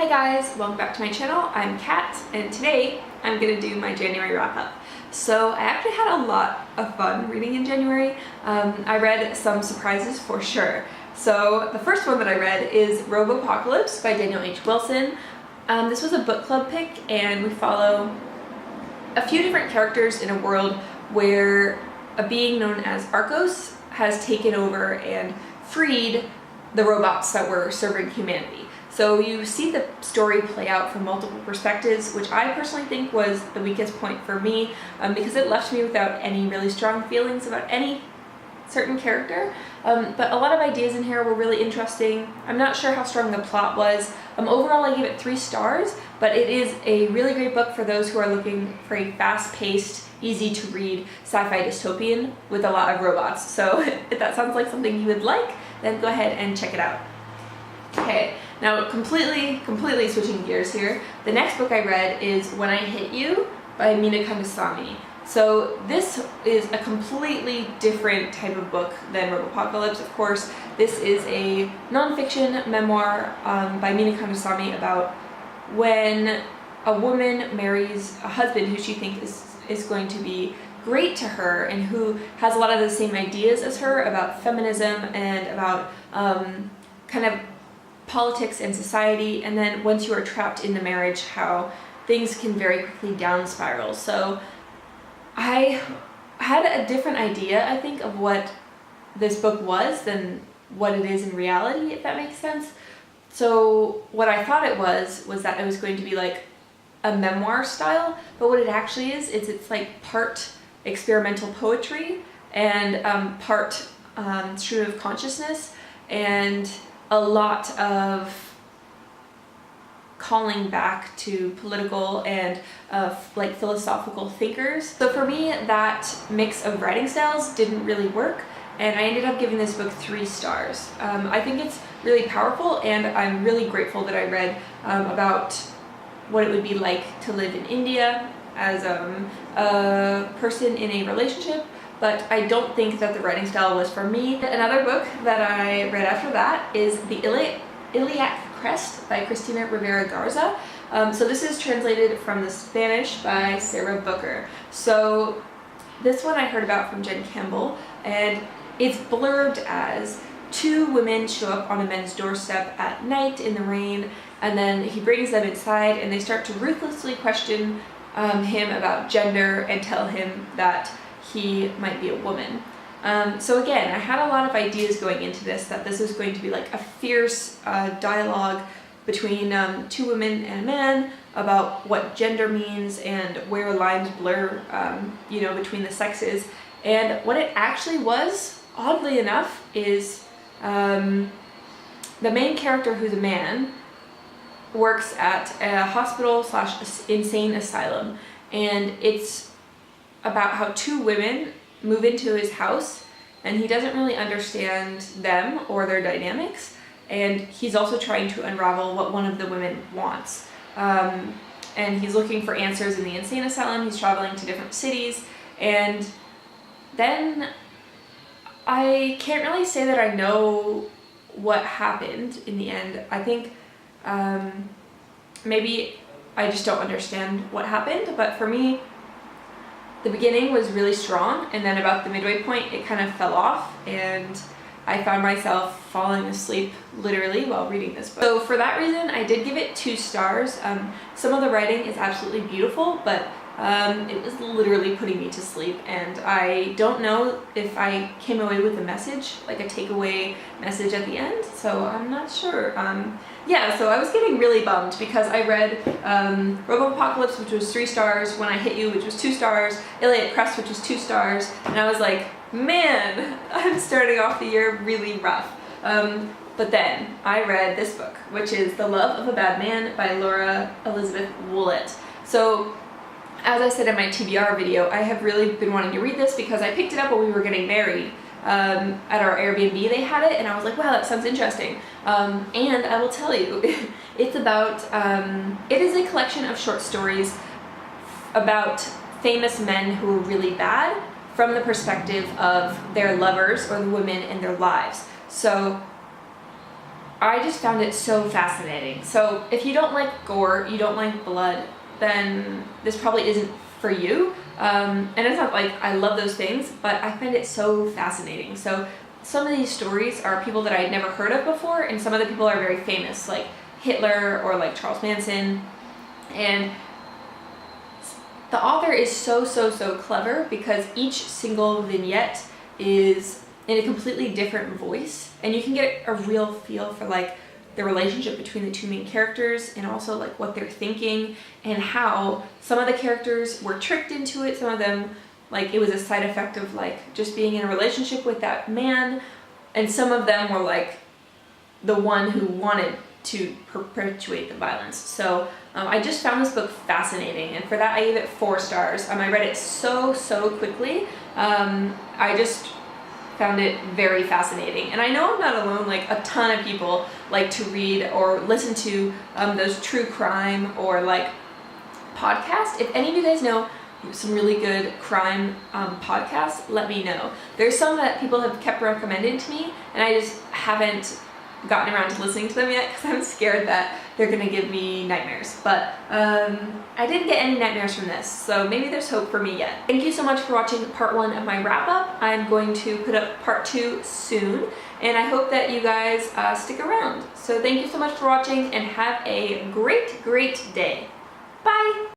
Hi guys, welcome back to my channel. I'm Kat, and today I'm going to do my January wrap-up. So I actually had a lot of fun reading in January. I read some surprises for sure. So the first one that I read is Robopocalypse by Daniel H. Wilson. This was a book club pick, and we follow a few different characters in a world where a being known as Arcos has taken over and freed the robots that were serving humanity. So you see the story play out from multiple perspectives, which I personally think was the weakest point for me, because it left me without any really strong feelings about any certain character. But a lot of ideas in here were really interesting. I'm not sure how strong the plot was. Overall, I gave it 3 stars, but it is a really great book for those who are looking for a fast-paced, easy-to-read sci-fi dystopian with a lot of robots. So if that sounds like something you would like, then go ahead and check it out. Okay, now completely switching gears here. The next book I read is When I Hit You by Mina Kandasamy. So this is a completely different type of book than Robopocalypse, of course. This is a nonfiction memoir by Mina Kandasamy about when a woman marries a husband who she thinks is going to be great to her and who has a lot of the same ideas as her about feminism and about kind of politics and society, and then once you are trapped in the marriage, how things can very quickly down spiral. So I had a different idea, I think, of what this book was than what it is in reality, if that makes sense. So what I thought it was that it was going to be like a memoir style, but what it actually is it's like part experimental poetry and part stream of consciousness, and a lot of calling back to political and like philosophical thinkers. So for me, that mix of writing styles didn't really work, and I ended up giving this book 3 stars. I think it's really powerful, and I'm really grateful that I read about what it would be like to live in India as a person in a relationship, but I don't think that the writing style was for me. Another book that I read after that is The Iliac Crest by Cristina Rivera Garza. So this is translated from the Spanish by Sarah Booker. So this one I heard about from Jen Campbell, and it's blurbed as 2 women show up on a men's doorstep at night in the rain, and then he brings them inside and they start to ruthlessly question him about gender and tell him that he might be a woman. So again, I had a lot of ideas going into this, that this was going to be like a fierce dialogue between 2 women and a man about what gender means and where lines blur, between the sexes. And what it actually was, oddly enough, is the main character, who's a man, works at a hospital/insane asylum, and it's about how 2 women move into his house, and he doesn't really understand them or their dynamics, and he's also trying to unravel what one of the women wants. And he's looking for answers in the insane asylum. He's traveling to different cities, and then I can't really say that I know what happened in the end. I think maybe I just don't understand what happened, but for me, the beginning was really strong, and then about the midway point it kind of fell off, and I found myself falling asleep literally while reading this book. So for that reason, I did give it 2 stars. Some of the writing is absolutely beautiful, but it was literally putting me to sleep, and I don't know if I came away with a message, like a takeaway message at the end, so I'm not sure. Yeah, so I was getting really bummed because I read Robopocalypse, which was 3 stars, When I Hit You, which was 2 stars, Iliac Crest, which was 2 stars, and I was like, man, I'm starting off the year really rough. But then I read this book, which is The Love of a Bad Man by Laura Elizabeth Woolett. So as I said in my TBR video, I have really been wanting to read this because I picked it up when we were getting married. At our Airbnb they had it, and I was like, wow, that sounds interesting. And I will tell you, it's about, it is a collection of short stories about famous men who are really bad from the perspective of their lovers or the women in their lives. So I just found it so fascinating. So if you don't like gore, you don't like blood, then this probably isn't for you. And it's not like I love those things, but I find it so fascinating. So some of these stories are people that I had never heard of before, and some of the people are very famous, like Hitler or like Charles Manson. And the author is so clever because each single vignette is in a completely different voice, and you can get a real feel for like the relationship between the two main characters, and also like what they're thinking, and how some of the characters were tricked into it. Some of them, like, it was a side effect of like just being in a relationship with that man, and some of them were like the one who wanted to perpetuate the violence. So I just found this book fascinating, and for that I gave it 4 stars. I read it so quickly. I just found it very fascinating, and I know I'm not alone. Like, a ton of people like to read or listen to those true crime or like podcasts. If any of you guys know some really good crime podcasts, let me know. There's some that people have kept recommending to me, and I just haven't gotten around to listening to them yet because I'm scared that they're gonna give me nightmares. But I didn't get any nightmares from this, so maybe there's hope for me yet. Thank you so much for watching part 1 of my wrap up. I'm going to put up part 2 soon, and I hope that you guys stick around. So thank you so much for watching, and have a great day. Bye!